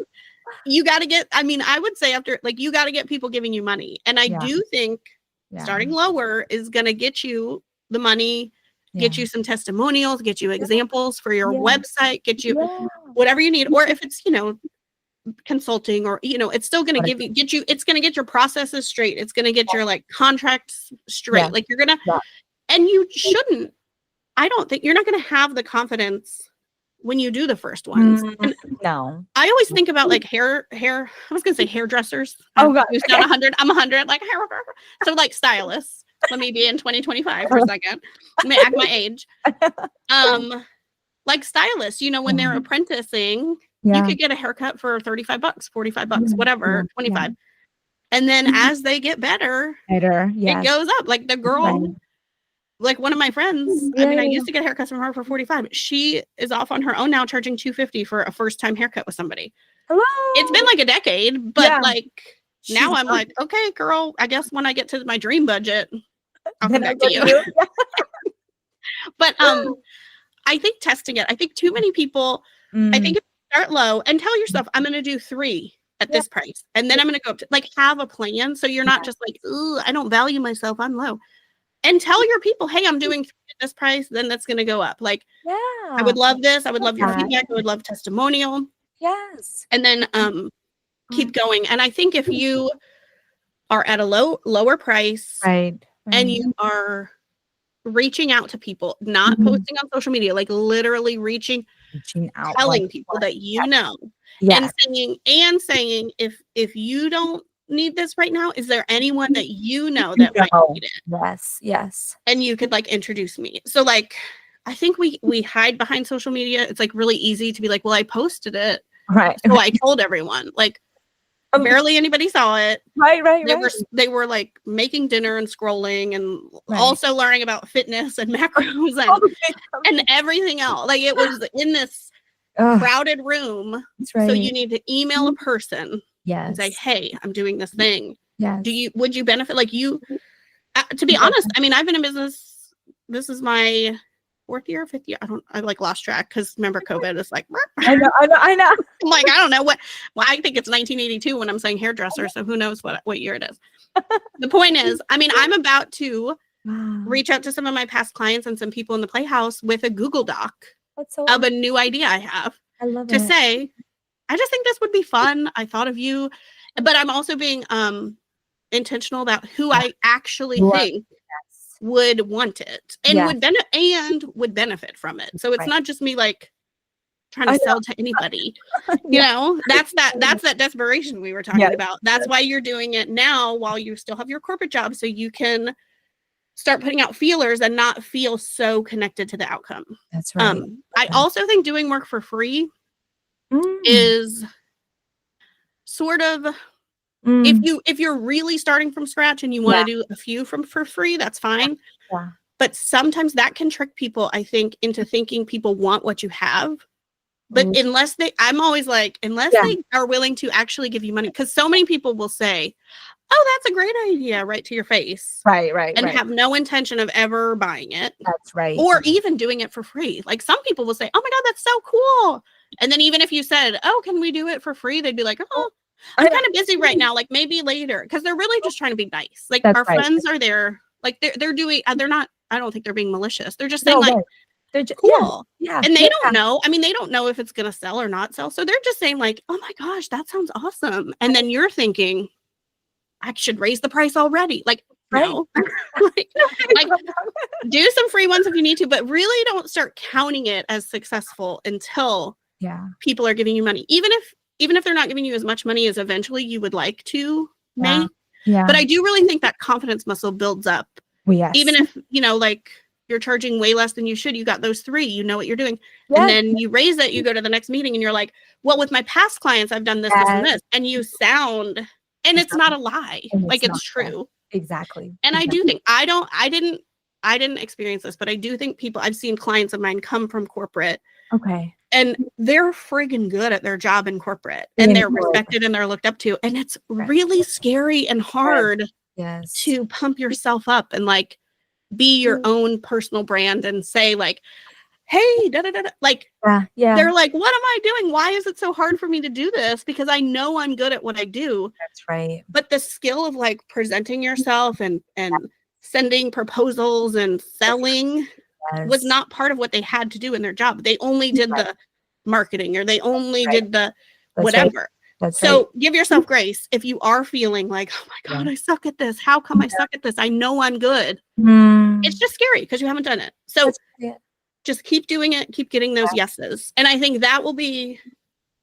you got to get, I mean, I would say after, like, you got to get people giving you money. And I do think starting lower is going to get you the money, get you some testimonials, get you examples for your website, get you whatever you need. Or if it's, consulting, or, it's still going to it's going to get your processes straight. It's going to get your like contracts straight. Like you're going to, and you shouldn't, I don't think you're not going to have the confidence when you do the first ones. No. I always think about like hair, I was going to say hairdressers. Oh God. Who's not 100. I'm 100, like hair. So like stylists, let me be in 2025 for a second. Let me act my age. Like stylists, when they're apprenticing, you could get a haircut for $35, $45, whatever, 25. And then as they get better, it goes up. Like the girl, like one of my friends, I used to get haircuts from her for $45. She is off on her own now, charging $250 for a first-time haircut with somebody. Hello. It's been like a decade, but like now I'm like, okay, girl, I guess when I get to my dream budget, I'll come back to you. But I think testing it. I think too many people. I think if you start low and tell yourself, I'm going to do 3 at this price, and then I'm going to go up to, like, have a plan, so you're not just like, ooh, I don't value myself, I'm low. And tell your people, hey, I'm doing 3 at this price, then that's going to go up. Like, I would love this. I would love your feedback. I would love testimonial. Yes. And then keep going. And I think if you are at a lower price, and you are reaching out to people, not posting on social media, like literally reaching out, telling people that and saying if you don't need this right now, is there anyone that that might need it? Yes. And you could like introduce me. So like, I think we hide behind social media. It's like really easy to be like, well, I posted it, so I told everyone. Like, barely anybody saw it. They were like making dinner and scrolling, and also learning about fitness and macros and everything else. Like, it was in this crowded room. So you need to email a person. And say, hey, I'm doing this thing. Would you benefit? Like, you, to be honest, I mean, I've been in business. This is my 4th year, 5th year. I like lost track, because remember COVID is like, I know. I'm like, I don't know what. Well, I think it's 1982 when I'm saying hairdresser. So who knows what year it is. The point is, I mean, I'm about to reach out to some of my past clients and some people in the Playhouse with a Google Doc of a new idea I have. I love to say, I just think this would be fun. I thought of you, but I'm also being intentional about who I actually think would want it and would benefit from it. So it's not just me like trying to sell to anybody. That's that desperation we were talking about. That's why you're doing it now while you still have your corporate job, so you can start putting out feelers and not feel so connected to the outcome. That's right. I also think doing work for free is sort of, if you're really starting from scratch and you want to do a few for free, that's fine. But sometimes that can trick people, I think, into thinking people want what you have. But unless I'm always like, unless they are willing to actually give you money, because so many people will say, oh, that's a great idea, right to your face. Right. And have no intention of ever buying it. That's right. Or even doing it for free. Like some people will say, oh my God, that's so cool. And then even if you said, oh, can we do it for free? They'd be like, oh, I'm kind of busy right now. Like maybe later. Because they're really just trying to be nice. Like our friends are there. Like they're doing, they're not, I don't think they're being malicious. They're just saying they're just cool. Yeah. And they don't know. I mean, they don't know if it's going to sell or not sell. So they're just saying like, oh my gosh, that sounds awesome. And then you're thinking, I should raise the price already. Like, no. like, do some free ones if you need to, but really don't start counting it as successful until people are giving you money. Even if they're not giving you as much money as eventually you would like to make. Yeah. But I do really think that confidence muscle builds up. Well, even if, like you're charging way less than you should, you got those 3, you know what you're doing. Yes. And then you raise it, you go to the next meeting and you're like, well, with my past clients, I've done this, this, and this. And you sound, and it's not a lie. Like it's true. Exactly. And I do think, I didn't experience this, but I do think I've seen clients of mine come from corporate. Okay. And they're friggin' good at their job in corporate and they're respected and they're looked up to. And it's really scary and hard to pump yourself up and like be your own personal brand and say like, hey, like, they're like, what am I doing? Why is it so hard for me to do this? Because I know I'm good at what I do. That's right. But the skill of like presenting yourself and sending proposals and selling was not part of what they had to do in their job. They only did the marketing or they only did the whatever. So give yourself grace if you are feeling like, oh my God, I suck at this. How come I suck at this? I know I'm good. It's just scary because you haven't done it. So just keep doing it. Keep getting those yeses. And I think that will be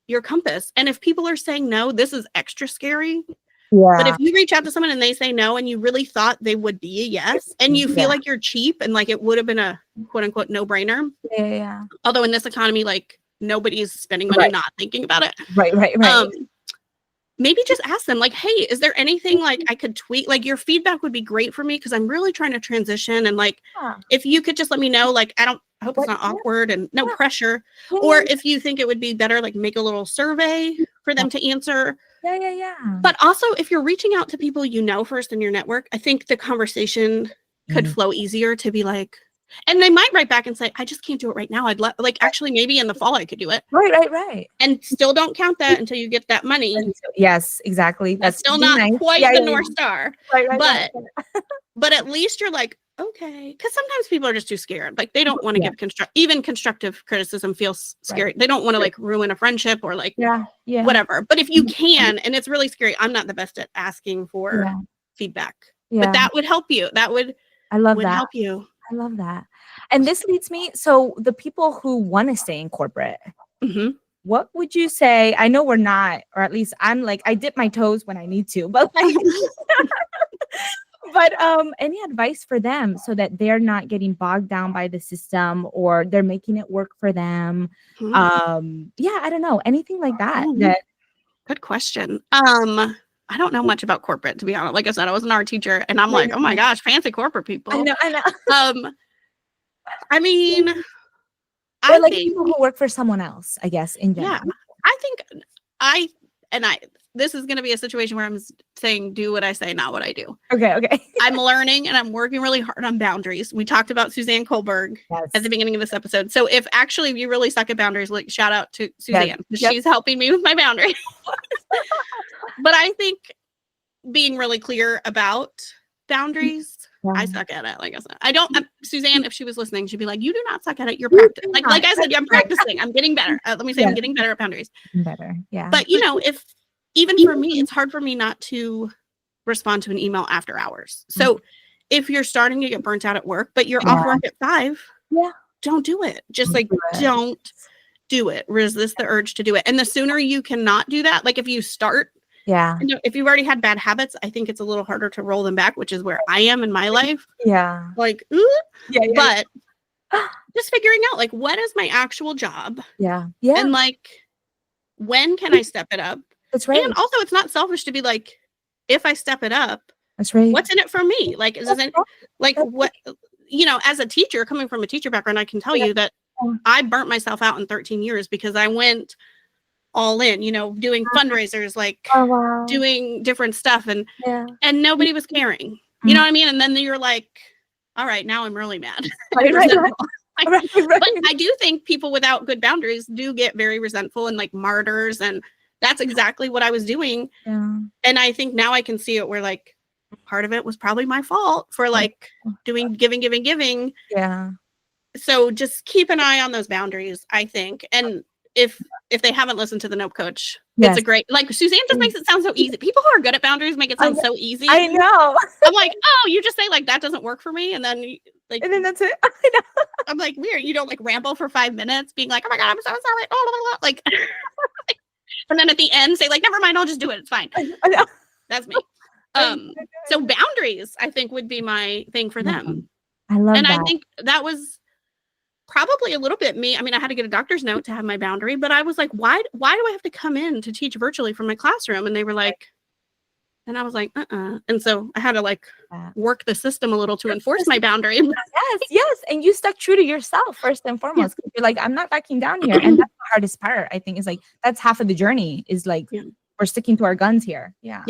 your compass. And if people are saying no, this is extra scary. But if you reach out to someone and they say no, and you really thought they would be a yes, and you feel like you're cheap and like it would have been a quote unquote no brainer. Although in this economy, like nobody's spending money not thinking about it. Right. Maybe just ask them like, hey, is there anything like I could tweak? Like your feedback would be great for me because I'm really trying to transition. And like, if you could just let me know, like, I hope it's not awkward and no pressure. Or if you think it would be better, like make a little survey for them to answer. But also if you're reaching out to people you know first in your network, I think the conversation could flow easier to be like, and they might write back and say, I just can't do it right now. I'd like actually maybe in the fall I could do it. Right. And still don't count that until you get that money. Yes, exactly. That's still not quite the North Star. Right. But at least you're like, okay. Because sometimes people are just too scared. Like they don't want to give even constructive criticism feels scary. They don't want to like ruin a friendship or like whatever. But if you can, and it's really scary, I'm not the best at asking for feedback. But that would help you. That would help you. I love that. And this leads me, so the people who want to stay in corporate, what would you say? I know we're not, or at least I'm like, I dip my toes when I need to, but like, but any advice for them so that they're not getting bogged down by the system or they're making it work for them? I don't know, anything like that. Good question. I don't know much about corporate, to be honest. Like I said, I was an art teacher and I'm like, oh my gosh, fancy corporate people. I know. I mean, I like people who work for someone else, I guess, in general. Yeah, I think this is going to be a situation where I'm saying, do what I say, not what I do. Okay. I'm learning and I'm working really hard on boundaries. We talked about Suzanne Kohlberg at the beginning of this episode. So if you really suck at boundaries, like shout out to Suzanne. She's helping me with my boundaries. But I think being really clear about boundaries, I suck at it. Like I said, I don't. Suzanne, if she was listening, she'd be like, "You do not suck at it. You're practicing." Like I said, I'm practicing. I'm getting better. Let me say, I'm getting better at boundaries. Yeah. But if even for me, it's hard for me not to respond to an email after hours. So if you're starting to get burnt out at work, but you're off work at 5, don't do it. Just like don't do it. Resist the urge to do it. And the sooner you cannot do that, like if you start. If you've already had bad habits, I think it's a little harder to roll them back, which is where I am in my life. Like, but just figuring out like, what is my actual job? And like, when can I step it up? That's right. And also it's not selfish to be like, if I step it up, that's right. What's in it for me? Like, what, as a teacher, coming from a teacher background, I can tell you that I burnt myself out in 13 years because I went all in, doing fundraisers, like Oh, wow. doing different stuff, and Yeah. nobody was caring. You know what I mean? And then you're like, all right, now I'm really mad. Right. But I do think people without good boundaries do get very resentful and like martyrs, and that's exactly what I was doing. Yeah. And I think now I can see it where like part of it was probably my fault for like doing giving. Yeah. So just keep an eye on those boundaries, I think. And if they haven't listened to the Nope Coach, it's a great, like Suzanne just makes it sound so easy. People who are good at boundaries make it sound so easy. I know. I'm like, oh, you just say like that doesn't work for me, and then like, and then that's it. I know. I'm like, weird. You don't like ramble for 5 minutes, being like, oh my god, I'm so sorry. Blah, blah, blah. Like, and then at the end say like, never mind, I'll just do it. It's fine. I know. That's me. So boundaries, I think, would be my thing for them. I love and that. I think that was probably a little bit me. I mean, I had to get a doctor's note to have my boundary, but I was like, why do I have to come in to teach virtually from my classroom? And they were like, and I was like, and so I had to like work the system a little to enforce my boundary. Yes. And you stuck true to yourself first and foremost. Yeah. You're like, I'm not backing down here. And that's the hardest part, I think, is like, that's half of the journey is like, we're sticking to our guns here. Yeah.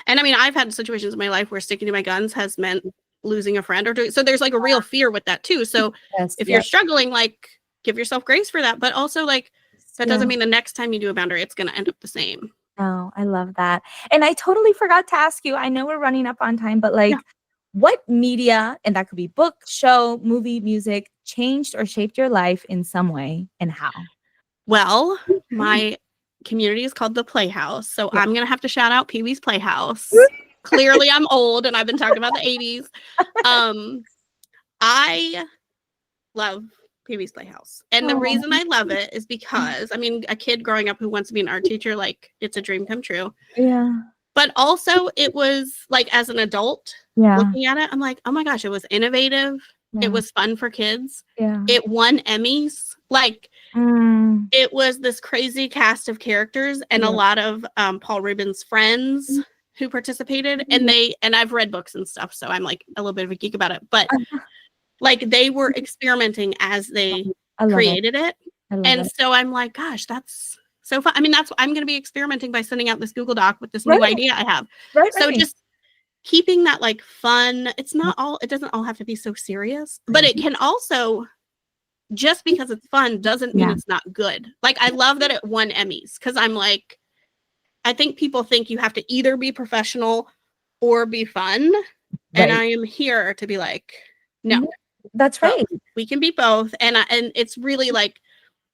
And I mean, I've had situations in my life where sticking to my guns has meant losing a friend or doing, so there's like a real fear with that too. So if you're struggling, like give yourself grace for that, but also like that doesn't mean the next time you do a boundary, it's going to end up the same. Oh, I love that. And I totally forgot to ask you, I know we're running up on time, but like what media, and that could be book, show, movie, music, changed or shaped your life in some way, and how? Well, my community is called the Playhouse. So I'm going to have to shout out Pee-wee's Playhouse. Clearly I'm old and I've been talking about the 80s. I love Pee-wee's Playhouse. And the reason I love it is because, I mean, a kid growing up who wants to be an art teacher, like it's a dream come true. Yeah. But also it was like, as an adult looking at it, I'm like, oh my gosh, it was innovative. Yeah. It was fun for kids. Yeah. It won Emmys. Like it was this crazy cast of characters and a lot of Paul Rubens' friends who participated, and I've read books and stuff, so I'm like a little bit of a geek about it, but like they were experimenting as they created it. And so I'm like, gosh, that's so fun. I mean, I'm going to be experimenting by sending out this Google Doc with this new idea I have. So just keeping that like fun. It's not all, it doesn't all have to be so serious, but it can also, just because it's fun doesn't mean it's not good. Like I love that it won Emmys, because I'm like, I think people think you have to either be professional or be fun. And I am here to be like, no, that's right. We can be both. And it's really like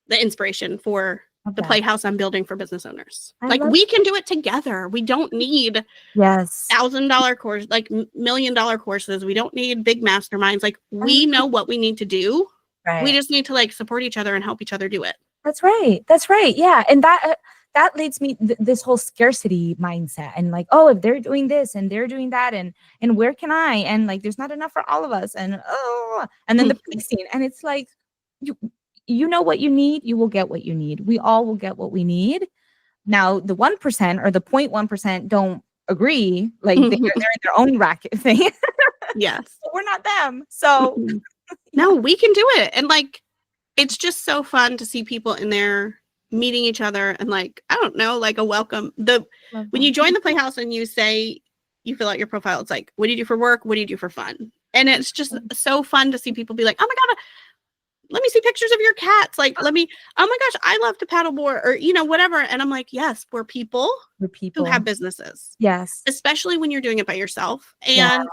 the inspiration for the Playhouse I'm building for business owners. Like we can do it together. We don't need $1,000 course, like $1 million courses. We don't need big masterminds. Like we know what we need to do. Right. We just need to like support each other and help each other do it. That's right. That's right. Yeah. And that leads me this whole scarcity mindset, and like, oh, if they're doing this and they're doing that, and where can I? And like, there's not enough for all of us. And then the pricing, and it's like, you know what you need, you will get what you need. We all will get what we need. Now, the 1% or the 0.1% don't agree. Like they're in their own racket thing. Yes. We're not them. So no, we can do it. And like, it's just so fun to see people in there meeting each other, and like, I don't know, like a welcome. When you join the Playhouse and you say, you fill out your profile, it's like, what do you do for work? What do you do for fun? And it's just so fun to see people be like, oh my God, let me see pictures of your cats. Like, oh my gosh, I love to paddleboard, or, whatever. And I'm like, yes, we're people who have businesses. Yes. Especially when you're doing it by yourself. And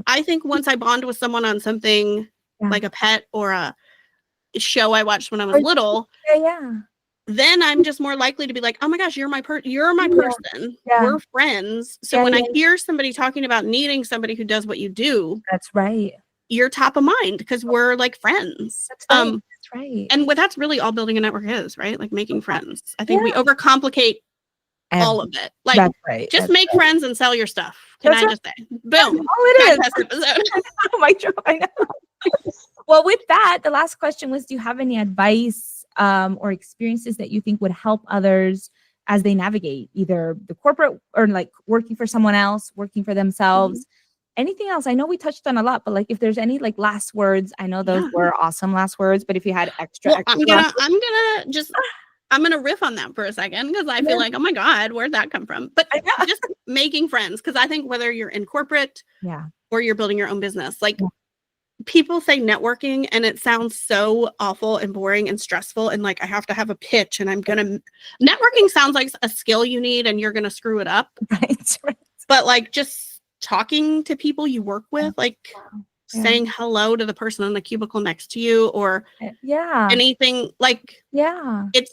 I think once I bond with someone on something like a pet or a show I watched when I was little, then I'm just more likely to be like, oh my gosh, you're my person. We're friends. So when I hear somebody talking about needing somebody who does what you do, that's right, you're top of mind, because we're like friends. That's right. That's right. And that's really all building a network is, right? Like making friends. I think we overcomplicate all of it. Like, that's right. Just make friends and sell your stuff. Can I just say, boom? That's all it is. Oh my God, I know. Well, with that, the last question was, do you have any advice or experiences that you think would help others as they navigate either the corporate or like working for someone else, working for themselves, anything else? I know we touched on a lot, but like if there's any like last words, I know those Yeah. were awesome last words, but if you had extra, Well, extra I'm gonna riff on that for a second because I feel like, oh my God, where'd that come from? But I know. just making friends, because I think whether you're in corporate Yeah. or you're building your own business, like Yeah. people say networking and it sounds so awful and boring and stressful and like I have to have a pitch and networking sounds like a skill you need and you're gonna screw it up. Right. Right. But like just talking to people you work with, like Yeah. saying hello to the person in the cubicle next to you or Yeah. anything, like Yeah. it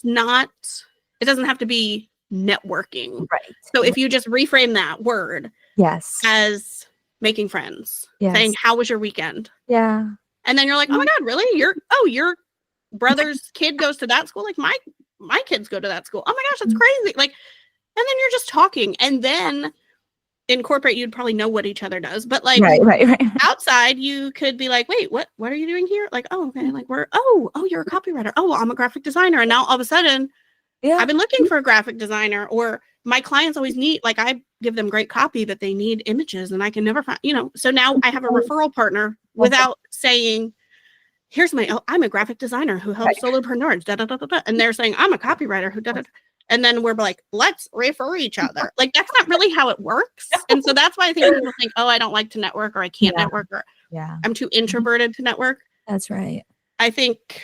doesn't have to be networking. Right. So if you just reframe that word Yes. as making friends, Yes. saying, how was your weekend? Yeah. And then you're like, oh my God, really? Your brother's kid goes to that school? Like my kids go to that school. Oh my gosh, that's crazy. Like, and then you're just talking. And then in corporate, you'd probably know what each other does. But like right. outside, you could be like, wait, what are you doing here? Like, oh, okay. Like you're a copywriter. Oh, well, I'm a graphic designer. And now all of a sudden, Yeah. I've been looking for a graphic designer, or my clients always need, like I give them great copy, but they need images and I can never find, so now I have a referral partner without saying, I'm a graphic designer who helps solopreneurs, da, da, da, da, da. And they're saying, I'm a copywriter who da, da, da. And then we're like, let's refer each other. Like, that's not really how it works. And so that's why I think people think, oh, I don't like to network, or I can't network, or I'm too introverted to network. That's right. I think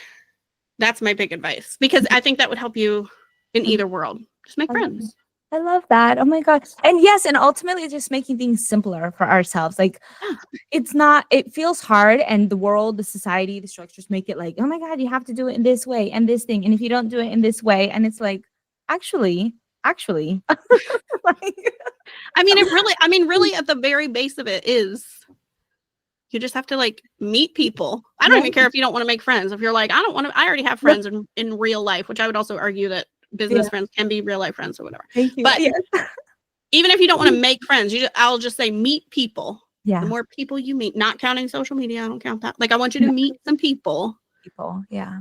that's my big advice, because I think that would help you in either world. Just make friends. I love that. Oh my God. And yes, and ultimately it's just making things simpler for ourselves. Like it feels hard, and the world, the society, the structures make it like, oh my God, you have to do it in this way and this thing. And if you don't do it in this way, and it's like, actually, like, really at the very base of it is you just have to like meet people. I don't even care if you don't want to make friends. If you're like, I already have friends in real life, which I would also argue that business friends can be real life friends or whatever. Thank you. But even if you don't want to make friends, I'll just say meet people. Yeah. The more people you meet, not counting social media, I don't count that. Like, I want you to meet some people. Yeah.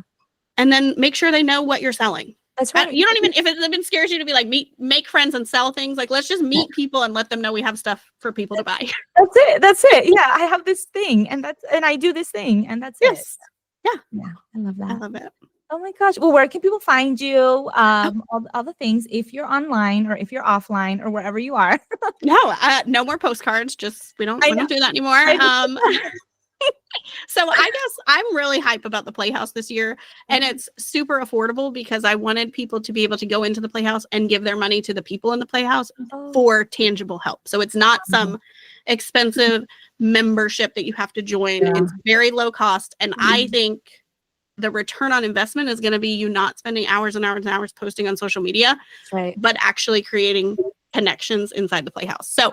And then make sure they know what you're selling. That's right. You don't even, if it scares you to be like, make friends and sell things, like, let's just meet people and let them know we have stuff for people to buy. That's it. Yeah. I have this thing, and I do this thing, and that's it. Yeah. I love that. I love it. Oh my gosh. Well, where can people find you? All the things, if you're online or if you're offline or wherever you are. No more postcards. Just, we don't do that anymore. So I guess I'm really hype about the Playhouse this year, and it's super affordable because I wanted people to be able to go into the Playhouse and give their money to the people in the Playhouse for tangible help. So it's not some expensive membership that you have to join. It's very low cost. And I think the return on investment is going to be you not spending hours and hours and hours posting on social media, but actually creating connections inside the Playhouse. So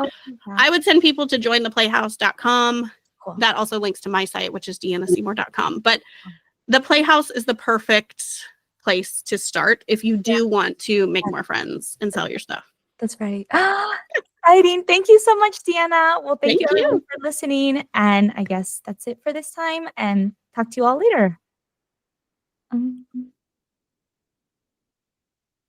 I would send people to jointheplayhouse.com. Cool. That also links to my site, which is deannaseymour.com. But the Playhouse is the perfect place to start if you do want to make more friends and sell your stuff. That's right. Exciting. Thank you so much, Deanna. Well, thank you everyone for listening. And I guess that's it for this time. And talk to you all later.